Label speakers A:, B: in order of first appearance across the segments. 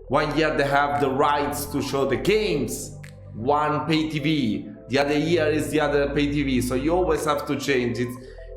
A: 1 year they have the rights to show the games, one pay TV, the other year is the other pay TV, so you always have to change it.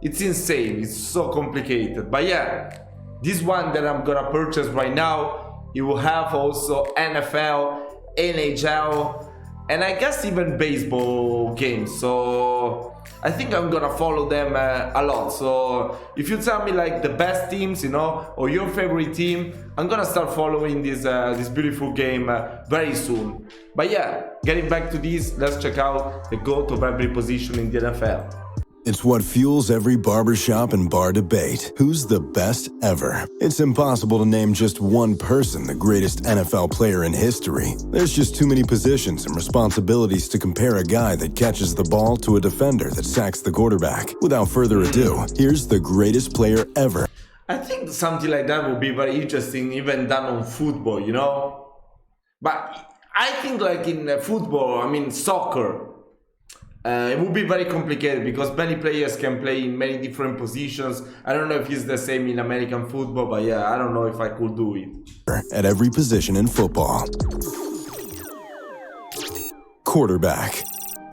A: It's insane, it's so complicated. But yeah, this one that I'm gonna purchase right now, it will have also NFL, NHL, and I guess even baseball games. So I think I'm gonna follow them a lot. So if you tell me like the best teams, you know, or your favorite team, I'm gonna start following this beautiful game very soon. But yeah, getting back to this, let's check out the GOAT of every position in the NFL.
B: It's what fuels every barbershop and bar debate. Who's the best ever? It's impossible to name just one person the greatest NFL player in history. There's just too many positions and responsibilities to compare a guy that catches the ball to a defender that sacks the quarterback. Without further ado, here's the greatest player ever.
A: I think something like that would be very interesting, even done on football, you know? But I think like in football, I mean soccer, it would be very complicated because many players can play in many different positions. I don't know if it's the same in American football, but yeah, I don't know if I could do it.
B: At every position in football. Quarterback.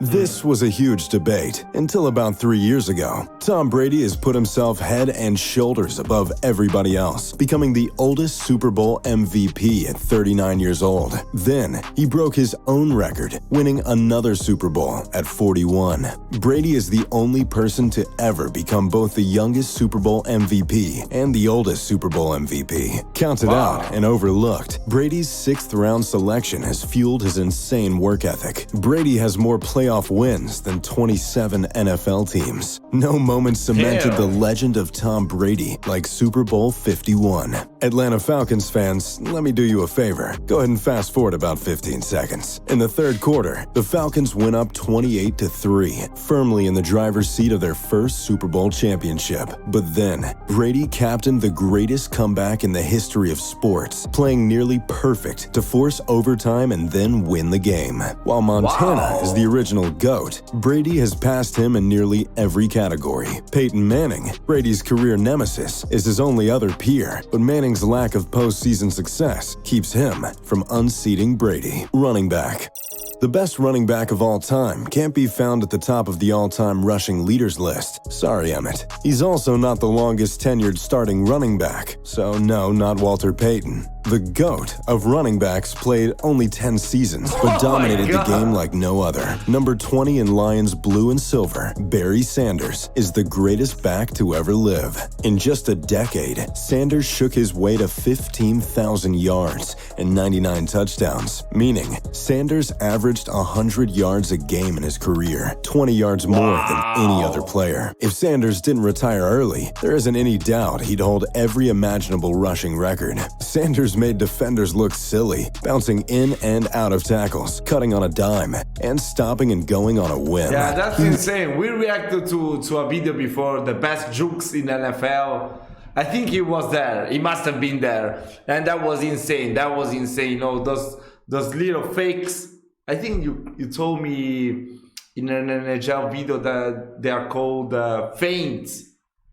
B: This was a huge debate until about 3 years ago. Tom Brady has put himself head and shoulders above everybody else, becoming the oldest Super Bowl MVP at 39 years old. Then, he broke his own record, winning another Super Bowl at 41. Brady is the only person to ever become both the youngest Super Bowl MVP and the oldest Super Bowl MVP. Counted out and overlooked, Brady's 6th-round selection has fueled his insane work ethic. Brady has more playoff wins than 27 NFL teams. No moment cemented the legend of Tom Brady like Super Bowl 51. Atlanta Falcons fans, let me do you a favor. Go ahead and fast forward about 15 seconds. In the third quarter, the Falcons went up 28-3, firmly in the driver's seat of their first Super Bowl championship. But then, Brady captained the greatest comeback in the history of sports, playing nearly perfect to force overtime and then win the game. While Montana is the original GOAT, Brady has passed him in nearly every category. Peyton Manning, Brady's career nemesis, is his only other peer, but Manning's lack of postseason success keeps him from unseating Brady. Running back. The best running back of all time can't be found at the top of the all-time rushing leaders list. Sorry, Emmett. He's also not the longest tenured starting running back, so no, not Walter Payton. The GOAT of running backs played only 10 seasons, but dominated the game like no other. Number 20 in Lions blue and silver, Barry Sanders, is the greatest back to ever live. In just a decade, Sanders shook his way to 15,000 yards and 99 touchdowns, meaning Sanders averaged 100 yards a game in his career, 20 yards more than any other player. If Sanders didn't retire early, there isn't any doubt he'd hold every imaginable rushing record. Sanders made defenders look silly, bouncing in and out of tackles, cutting on a dime, and stopping and going on a whim.
A: Yeah, that's insane. We reacted to a video before, the best jukes in NFL. I think he was there. He must have been there. And that was insane. That was insane. You know, those little fakes. I think you told me in an NHL video that they are called feints.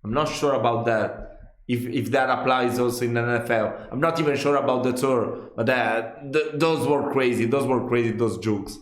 A: I'm not sure about that. If that applies also in NFL. I'm not even sure about the term, but those were crazy. Those were crazy, those jokes.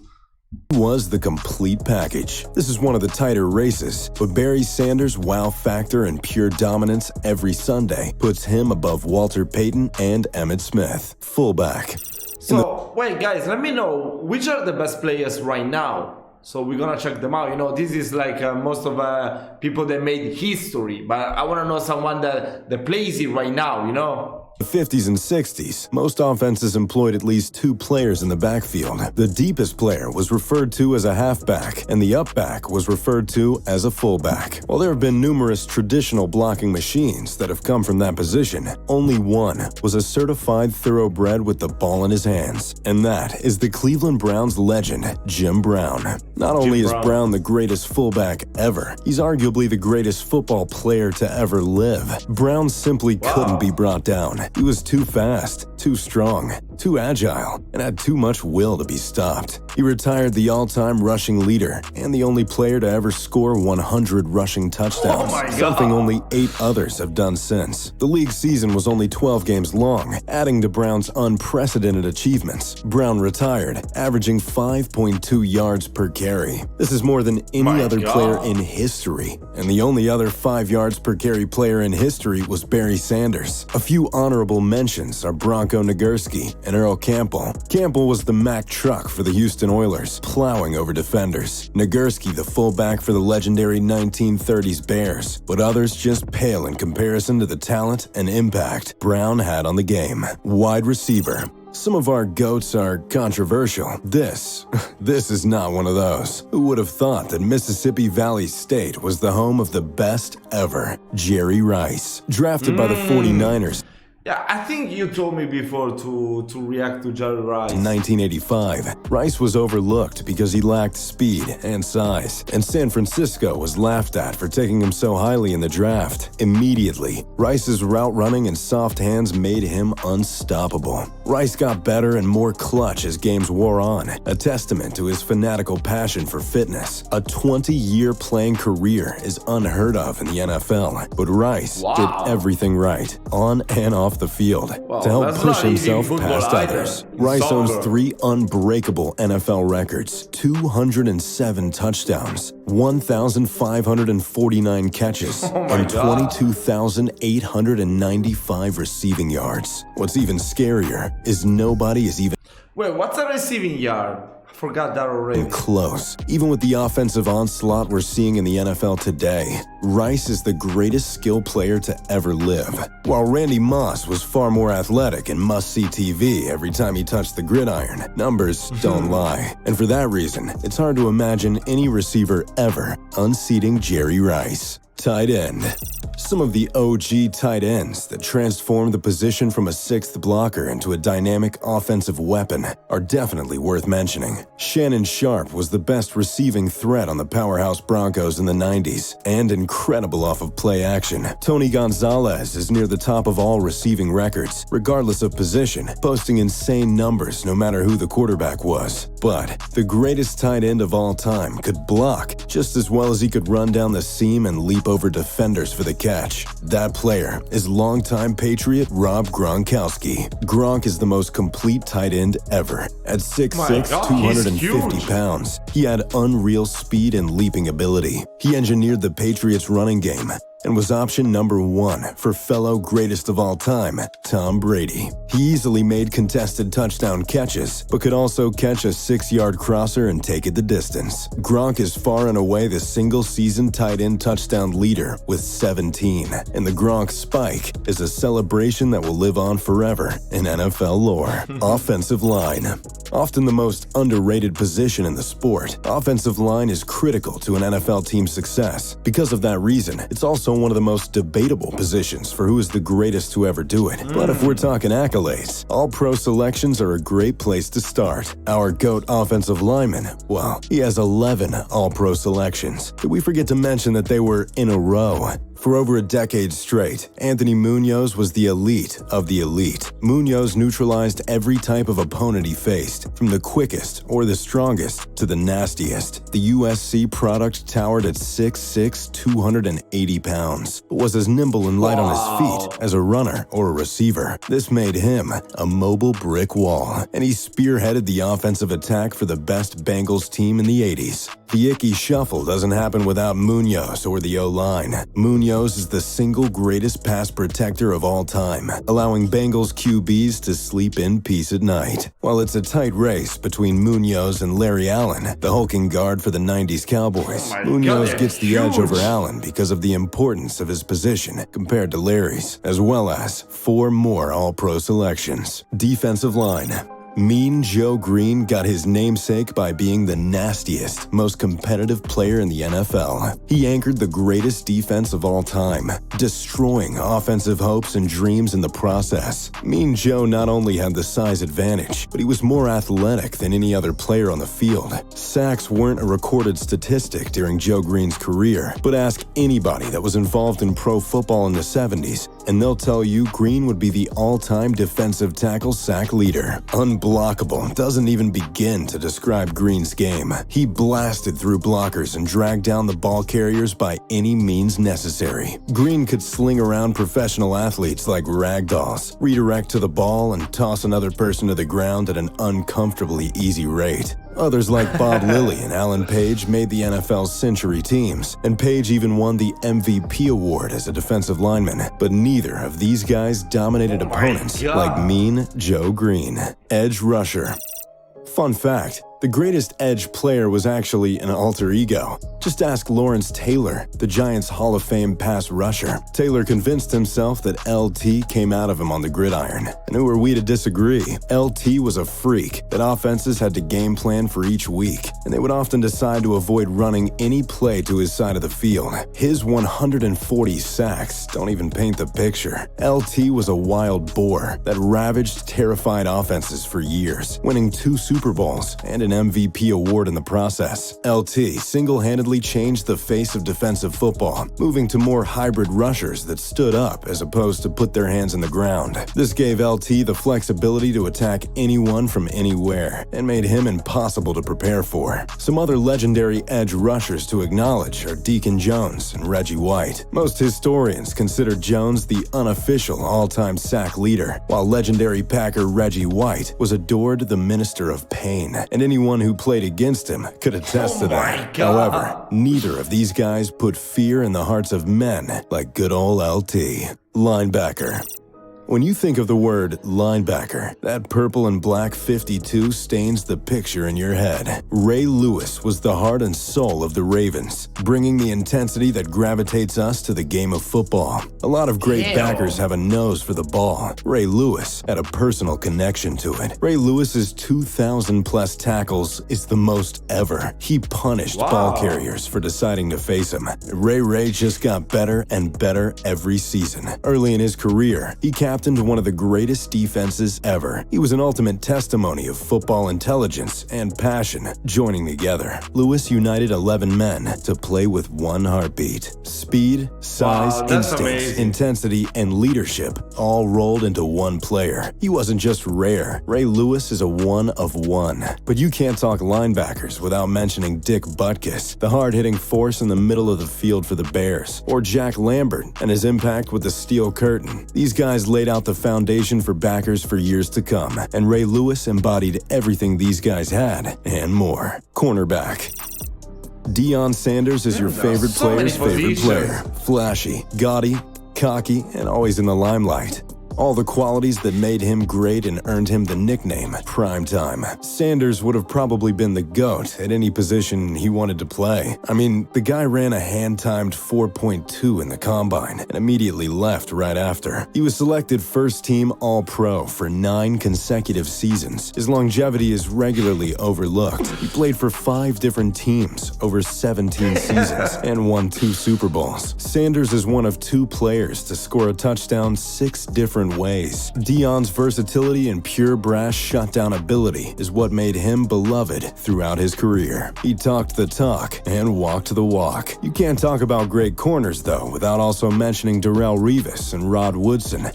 B: Was the complete package. This is one of the tighter races, but Barry Sanders' wow factor and pure dominance every Sunday puts him above Walter Payton and Emmitt Smith. Fullback.
A: So, wait guys, let me know, which are the best players right now? So we're gonna check them out. You know, this is like most of people that made history, but I want to know someone that plays it right now, you know.
B: The 50s and 60s, most offenses employed at least 2 players in the backfield. The deepest player was referred to as a halfback, and the upback was referred to as a fullback. While there have been numerous traditional blocking machines that have come from that position, only one was a certified thoroughbred with the ball in his hands, and that is the Cleveland Browns legend, Jim Brown. Not only is Brown the greatest fullback ever, he's arguably the greatest football player to ever live. Brown simply couldn't be brought down. He was too fast, too strong, too agile, and had too much will to be stopped. He retired the all-time rushing leader and the only player to ever score 100 rushing touchdowns, something only 8 others have done since. The league season was only 12 games long, adding to Brown's unprecedented achievements. Brown retired, averaging 5.2 yards per carry. This is more than any other player in history, and the only other 5 yards per carry player in history was Barry Sanders. A few honorable mentions are Bronco Nagurski and Earl Campbell. Campbell was the Mack truck for the Houston Oilers, plowing over defenders. Nagurski the fullback for the legendary 1930s Bears, but others just pale in comparison to the talent and impact Brown had on the game. Wide receiver. Some of our GOATs are controversial. This is not one of those. Who would have thought that Mississippi Valley State was the home of the best ever, Jerry Rice? Drafted by the 49ers.
A: Yeah, I think you told me before to react to Jerry Rice.
B: In 1985, Rice was overlooked because he lacked speed and size, and San Francisco was laughed at for taking him so highly in the draft. Immediately, Rice's route running and soft hands made him unstoppable. Rice got better and more clutch as games wore on, a testament to his fanatical passion for fitness. A 20-year playing career is unheard of in the NFL, but Rice did everything right, on and off the field, to help push himself past others. Rice owns 3 unbreakable NFL records: 207 touchdowns, 1,549 catches, and 22,895 receiving yards. What's even scarier is nobody is even
A: Wait, what's a receiving yard? I forgot that already.
B: close. Even with the offensive onslaught we're seeing in the NFL today, Rice is the greatest skill player to ever live. While Randy Moss was far more athletic and must-see TV every time he touched the gridiron, numbers don't lie. And for that reason, it's hard to imagine any receiver ever unseating Jerry Rice. Tight end. Some of the OG tight ends that transformed the position from a 6th blocker into a dynamic offensive weapon are definitely worth mentioning. Shannon Sharp was the best receiving threat on the powerhouse Broncos in the 90s, and incredible off of play action. Tony Gonzalez is near the top of all receiving records, regardless of position, posting insane numbers no matter who the quarterback was. But the greatest tight end of all time could block just as well as he could run down the seam and leap over defenders for the catch. That player is longtime Patriot Rob Gronkowski. Gronk is the most complete tight end ever. At 6'6", 250 pounds, he had unreal speed and leaping ability. He engineered the Patriots' running game and was option number 1 for fellow greatest of all time, Tom Brady. He easily made contested touchdown catches, but could also catch a 6-yard crosser and take it the distance. Gronk is far and away the single-season tight end touchdown leader with 17, and the Gronk spike is a celebration that will live on forever in NFL lore. Offensive line. Often the most underrated position in the sport, offensive line is critical to an NFL team's success. Because of that reason, it's also one of the most debatable positions for who is the greatest to ever do it. But if we're talking accolades, all-pro selections are a great place to start. Our GOAT offensive lineman, well, he has 11 all-pro selections. Did we forget to mention that they were in a row? For over a decade straight, Anthony Munoz was the elite of the elite. Munoz neutralized every type of opponent he faced, from the quickest or the strongest to the nastiest. The USC product towered at 6'6", 280 pounds, but was as nimble and light on his feet as a runner or a receiver. This made him a mobile brick wall, and he spearheaded the offensive attack for the best Bengals team in the 80s. The Yeti shuffle doesn't happen without Munoz or the O-line. Munoz is the single greatest pass protector of all time, allowing Bengals QBs to sleep in peace at night. While it's a tight race between Munoz and Larry Allen, the hulking guard for the 90s Cowboys, Munoz gets the edge over Allen because of the importance of his position compared to Larry's, as well as 4 more All-Pro selections. Defensive line. Mean Joe Green got his namesake by being the nastiest, most competitive player in the NFL. He anchored the greatest defense of all time, destroying offensive hopes and dreams in the process. Mean Joe not only had the size advantage, but he was more athletic than any other player on the field. Sacks weren't a recorded statistic during Joe Green's career, but ask anybody that was involved in pro football in the 70s, and they'll tell you Green would be the all-time defensive tackle sack leader. Unblockable doesn't even begin to describe Green's game. He blasted through blockers and dragged down the ball carriers by any means necessary. Green could sling around professional athletes like ragdolls, redirect to the ball, and toss another person to the ground at an uncomfortably easy rate. Others like Bob Lilly and Alan Page made the NFL's century teams, and Page even won the MVP award as a defensive lineman. But neither of these guys dominated opponents like Mean Joe Green. Edge rusher. Fun fact, the greatest edge player was actually an alter ego. Just ask Lawrence Taylor, the Giants' Hall of Fame pass rusher. Taylor convinced himself that LT came out of him on the gridiron. And who are we to disagree? LT was a freak that offenses had to game plan for each week, and they would often decide to avoid running any play to his side of the field. His 140 sacks don't even paint the picture. LT was a wild boar that ravaged terrified offenses for years, winning 2 Super Bowls and an MVP award in the process. LT single-handedly changed the face of defensive football, moving to more hybrid rushers that stood up as opposed to put their hands in the ground. This gave LT the flexibility to attack anyone from anywhere and made him impossible to prepare for. Some other legendary edge rushers to acknowledge are Deacon Jones and Reggie White. Most historians consider Jones the unofficial all-time sack leader, while legendary Packer Reggie White was adored the minister of pain, and anyone who played against him could attest to that. However, neither of these guys put fear in the hearts of men like good old LT. Linebacker. When you think of the word linebacker, that purple and black 52 stains the picture in your head. Ray Lewis was the heart and soul of the Ravens, bringing the intensity that gravitates us to the game of football. A lot of great backers have a nose for the ball. Ray Lewis had a personal connection to it. Ray Lewis's 2,000-plus tackles is the most ever. He punished ball carriers for deciding to face him. Ray just got better and better every season. Early in his career, he captained one of the greatest defenses ever. He was an ultimate testimony of football intelligence and passion joining together. Lewis united 11 men to play with one heartbeat. Speed, size, instincts, intensity, and leadership all rolled into one player. He wasn't just rare. Ray Lewis is a one of one. But you can't talk linebackers without mentioning Dick Butkus, the hard-hitting force in the middle of the field for the Bears, or Jack Lambert and his impact with the steel curtain. These guys laid out the foundation for backers for years to come, and Ray Lewis embodied everything these guys had and more. Cornerback. Deion Sanders is your favorite player's favorite player. Flashy, gaudy, cocky, and always in the limelight. All the qualities that made him great and earned him the nickname Primetime. Sanders would have probably been the GOAT at any position he wanted to play. I mean, the guy ran a hand-timed 4.2 in the combine and immediately left right after. He was selected first-team All-Pro for 9 consecutive seasons. His longevity is regularly overlooked. He played for 5 different teams over 17 seasons and won 2 Super Bowls. Sanders is one of 2 players to score a touchdown 6 different ways. Deion's versatility and pure brass shutdown ability is what made him beloved throughout his career. He talked the talk and walked the walk. You can't talk about great corners, though, without also mentioning Darrelle Revis and Rod Woodson.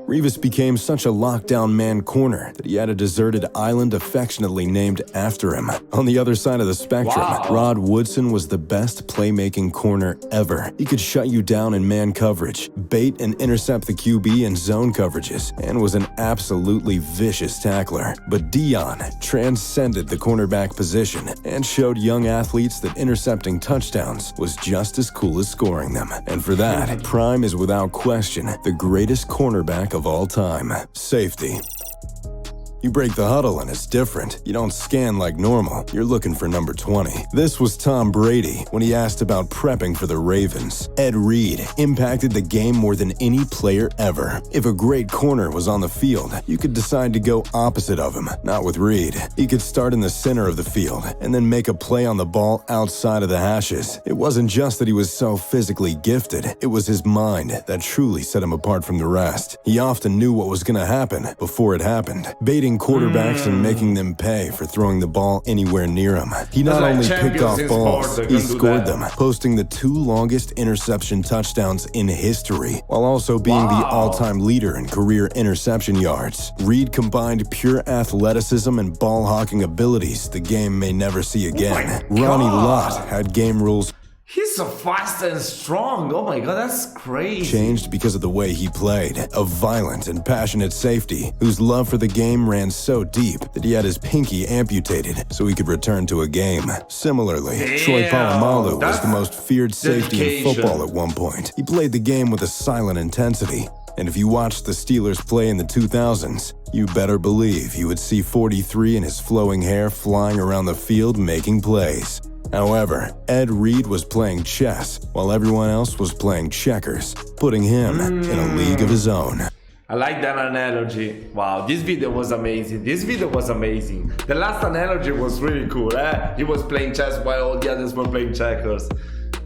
B: Revis became such a lockdown man corner that he had a deserted island affectionately named after him. On the other side of the spectrum, Rod Woodson was the best playmaking corner ever. He could shut you down in man coverage, bait and intercept the QB in zone coverages, and was an absolutely vicious tackler. But Deion transcended the cornerback position and showed young athletes that intercepting touchdowns was just as cool as scoring them. And for that, Prime is without question the greatest cornerback of all time. Safety. You break the huddle and it's different. You don't scan like normal. You're looking for number 20. This was Tom Brady when he asked about prepping for the Ravens. Ed Reed impacted the game more than any player ever. If a great corner was on the field, you could decide to go opposite of him. Not with Reed. He could start in the center of the field and then make a play on the ball outside of the hashes. It wasn't just that he was so physically gifted. It was his mind that truly set him apart from the rest. He often knew what was going to happen before it happened, baiting finding quarterbacks and making them pay for throwing the ball anywhere near him. He not
A: like
B: only picked off
A: champions in
B: balls,
A: sport,
B: he
A: they can do
B: scored
A: that.
B: them, posting the 2 longest interception touchdowns in history, while also being the all-time leader in career interception yards. Reed combined pure athleticism and ball-hawking abilities the game may never see again. Ronnie Lott had game rules
A: He's so fast and strong. Oh my god, that's crazy.
B: changed because of the way he played. A violent and passionate safety whose love for the game ran so deep that he had his pinky amputated so he could return to a game. Similarly, Troy Polamalu was the most feared safety in
A: dedication.
B: football at one point. He played the game with a silent intensity. And if you watched the Steelers play in the 2000s, you better believe you would see 43 and his flowing hair flying around the field making plays. However, Ed Reed was playing chess while everyone else was playing checkers, putting him in a league of his own.
A: I like that analogy. Wow, this video was amazing. This video was amazing. The last analogy was really cool. He was playing chess while all the others were playing checkers.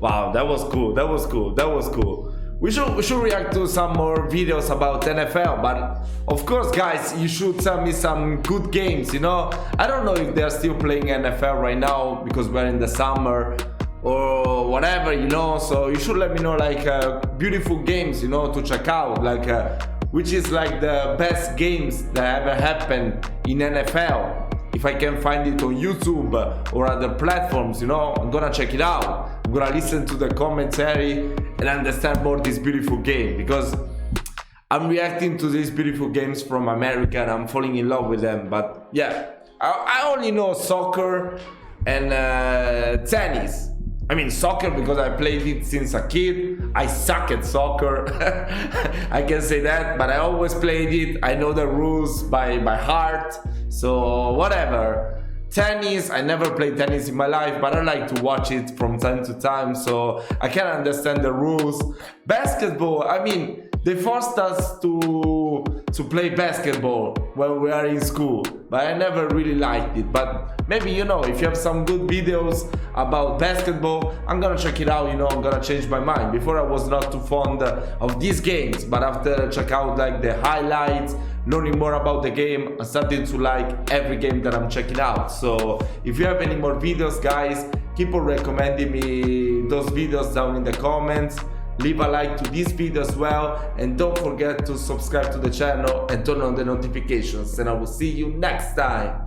A: Wow, that was cool. That was cool. That was cool. We should react to some more videos about NFL, but of course, guys, you should tell me some good games, you know? I don't know if they're still playing NFL right now because we're in the summer or whatever, you know? So you should let me know like beautiful games, you know, to check out, like which is like the best games that ever happened in NFL. If I can find it on YouTube or other platforms, you know, I'm gonna check it out. I'm gonna listen to the commentary and understand more this beautiful game, because I'm reacting to these beautiful games from America and I'm falling in love with them. But yeah, I only know soccer and tennis. I mean soccer because I played it since a kid. I suck at soccer. I can say that, but I always played it. I know the rules by heart. So whatever. Tennis, I never played tennis in my life, but I like to watch it from time to time, so I can understand the rules. Basketball, I mean, they forced us to play basketball when we are in school, but I never really liked it. But maybe, you know, if you have some good videos about basketball, I'm gonna check it out, you know, I'm gonna change my mind. Before I was not too fond of these games, but after check out like the highlights, learning more about the game, I'm starting to like every game that I'm checking out. So if you have any more videos, guys, keep on recommending me those videos down in the comments. Leave a like to this video as well, and don't forget to subscribe to the channel and turn on the notifications, and I will see you next time.